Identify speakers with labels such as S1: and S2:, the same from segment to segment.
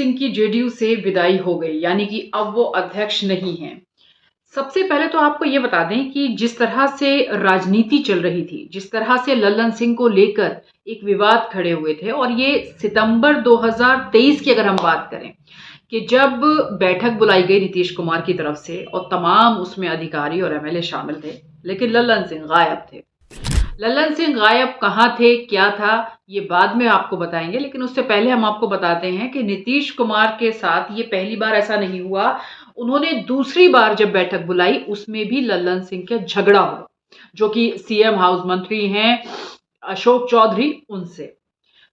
S1: सिंह की जेडीयू से विदाई हो गई, यानी कि अब वो अध्यक्ष नहीं हैं। सबसे पहले तो आपको ये बता दें कि जिस तरह से राजनीति चल रही थी, जिस तरह से लल्लन सिंह को लेकर एक विवाद खड़े हुए थे, और ये सितंबर 2023 की अगर हम बात करें कि जब बैठक बुलाई गई नीतीश कुमार की तरफ से और तमाम उसमें अधिकारी और एमएलए शामिल थे, लेकिन लल्लन सिंह गायब थे। लल्लन सिंह गायब कहाँ थे, क्या था, ये बाद में आपको बताएंगे, लेकिन उससे पहले हम आपको बताते हैं कि नीतीश कुमार के साथ ये पहली बार ऐसा नहीं हुआ। उन्होंने दूसरी बार जब बैठक बुलाई उसमें भी लल्लन सिंह का झगड़ा हुआ, जो कि सीएम हाउस मंत्री हैं अशोक चौधरी, उनसे।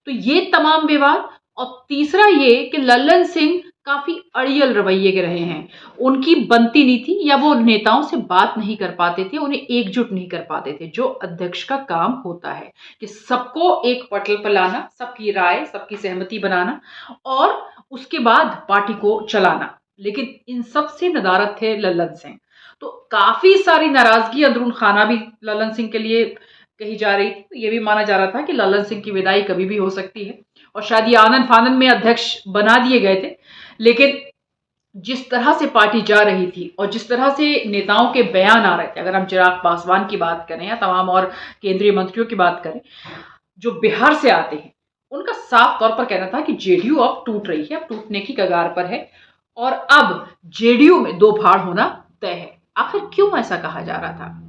S1: तो ये तमाम विवाद, और तीसरा ये कि लल्लन सिंह काफी अड़ियल रवैये के रहे हैं। उनकी बनती नहीं थी, या वो नेताओं से बात नहीं कर पाते थे, उन्हें एकजुट नहीं कर पाते थे, जो अध्यक्ष का काम होता है कि सबको एक पटल पर लाना, सबकी राय, सबकी सहमति बनाना और उसके बाद पार्टी को चलाना। लेकिन इन सब से नदारद थे लल्लन सिंह। तो काफी सारी नाराजगी अंदरून खाना भी लल्लन सिंह के लिए कही जा रही थी। ये भी माना जा रहा था कि लल्लन सिंह की विदाई कभी भी हो सकती है, और शायद ये आनन फानन में अध्यक्ष बना दिए गए थे। लेकिन जिस तरह से पार्टी जा रही थी और जिस तरह से नेताओं के बयान आ रहे थे, अगर हम चिराग पासवान की बात करें या तमाम और केंद्रीय मंत्रियों की बात करें जो बिहार से आते हैं, उनका साफ तौर पर कहना था कि जेडीयू अब टूट रही है, अब टूटने की कगार पर है, और अब जेडीयू में दो फाड़ होना तय है। आखिर क्यों ऐसा कहा जा रहा था?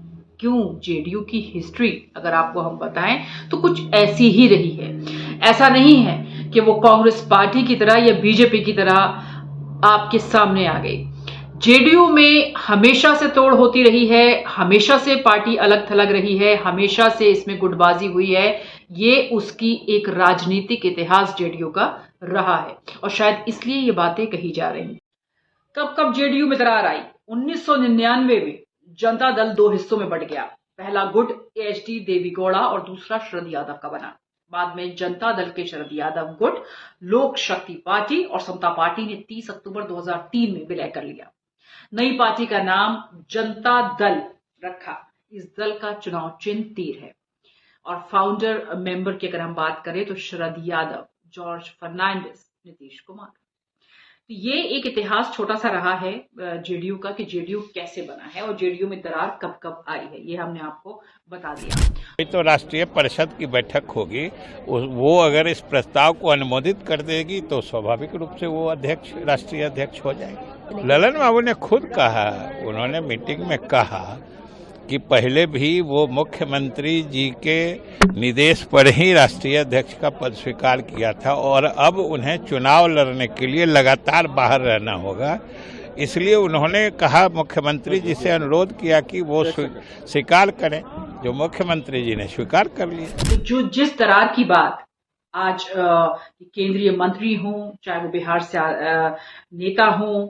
S1: क्यों? जेडीयू की हिस्ट्री अगर आपको हम बताएं तो कुछ ऐसी ही रही है। ऐसा नहीं है कि वो कांग्रेस पार्टी की तरह या बीजेपी की तरह आपके सामने आ गई। जेडीयू में हमेशा से तोड़ होती रही है, हमेशा से पार्टी अलग थलग रही है, हमेशा से इसमें गुटबाजी हुई है। ये उसकी एक राजनीतिक इतिहास जेडीयू का रहा है, और शायद इसलिए ये बातें कही जा रही। कब कब जेडीयू में दरार आई? 1999 में जनता दल दो हिस्सों में बंट गया। पहला गुट एचडी देवीगौड़ा और दूसरा शरद यादव का बना। बाद में जनता दल के शरद यादव गुट लोक शक्ति पार्टी और समता पार्टी ने 30 अक्टूबर 2003 में विलय कर लिया। नई पार्टी का नाम जनता दल रखा। इस दल का चुनाव चिन्ह तीर है, और फाउंडर मेंबर की अगर हम बात करें तो शरद यादव, जॉर्ज फर्नांडिस, नीतीश कुमार। तो ये एक इतिहास छोटा सा रहा है जेडीयू का कि जेडीयू कैसे बना है और जेडीयू में दरार कब कब आई है, ये हमने आपको बता दिया।
S2: तो राष्ट्रीय परिषद की बैठक होगी, वो अगर इस प्रस्ताव को अनुमोदित कर देगी तो स्वाभाविक रूप से वो अध्यक्ष, राष्ट्रीय अध्यक्ष हो जाएंगे। ललन बाबू ने खुद कहा, उन्होंने मीटिंग में कहा कि पहले भी वो मुख्यमंत्री जी के निर्देश पर ही राष्ट्रीय अध्यक्ष का पद स्वीकार किया था, और अब उन्हें चुनाव लड़ने के लिए लगातार बाहर रहना होगा। इसलिए उन्होंने कहा, मुख्यमंत्री जी से अनुरोध किया कि वो स्वीकार करें, जो मुख्यमंत्री जी ने स्वीकार कर लिया।
S1: जो जिस दरार की बात आज केंद्रीय मंत्री हों, चाहे वो बिहार से नेता हों,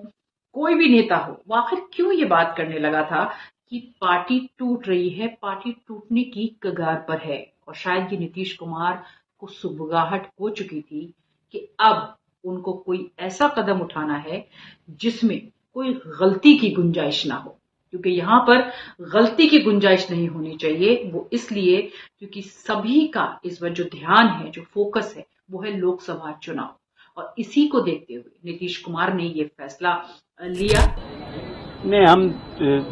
S1: कोई भी नेता हो, वो आखिर क्यों ये बात करने लगा था कि पार्टी टूट रही है, पार्टी टूटने की कगार पर है। और शायद ये नीतीश कुमार को सुबगाहट हो चुकी थी कि अब उनको कोई ऐसा कदम उठाना है जिसमें कोई गलती की गुंजाइश ना हो, क्योंकि यहां पर गलती की गुंजाइश नहीं होनी चाहिए। वो इसलिए क्योंकि सभी का इस वक्त जो ध्यान है, जो फोकस है, वो है लोकसभा चुनाव, और इसी को देखते हुए नीतीश कुमार ने ये फैसला लिया।
S3: नहीं, हम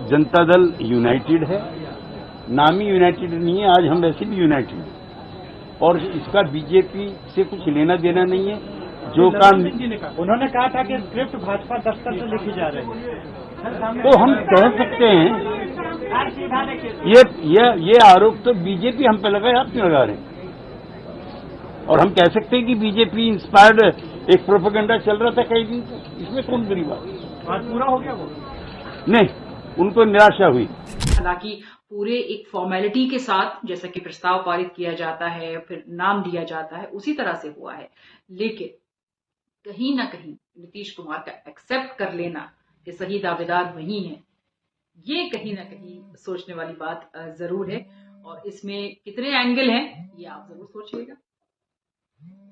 S3: जनता दल यूनाइटेड है, नाम ही यूनाइटेड नहीं है, आज हम वैसे भी यूनाइटेड हैं, और इसका बीजेपी से कुछ लेना देना नहीं है। जो काम
S4: उन्होंने कहा था कि स्क्रिप्ट भाजपा दफ्तर से लिखी जा रही है,
S3: तो हम कह सकते हैं, ये आरोप तो बीजेपी हम पे लगाए, आप क्यों लगा रहे हैं? और हम कह सकते हैं कि बीजेपी इंस्पायर्ड एक प्रोपेगेंडा चल रहा था कई दिन से, इसमें कौन बड़ी बात?
S4: आज पूरा हो गया वो?
S3: नहीं, उनको निराशा हुई।
S1: हालांकि पूरे एक फॉर्मेलिटी के साथ जैसा कि प्रस्ताव पारित किया जाता है, फिर नाम दिया जाता है, उसी तरह से हुआ है, लेकिन कहीं ना कहीं नीतीश कुमार का एक्सेप्ट कर लेना कि सही दावेदार वही है, ये कहीं ना कहीं सोचने वाली बात जरूर है, और इसमें कितने एंगल हैं ये आप जरूर सोचिएगा।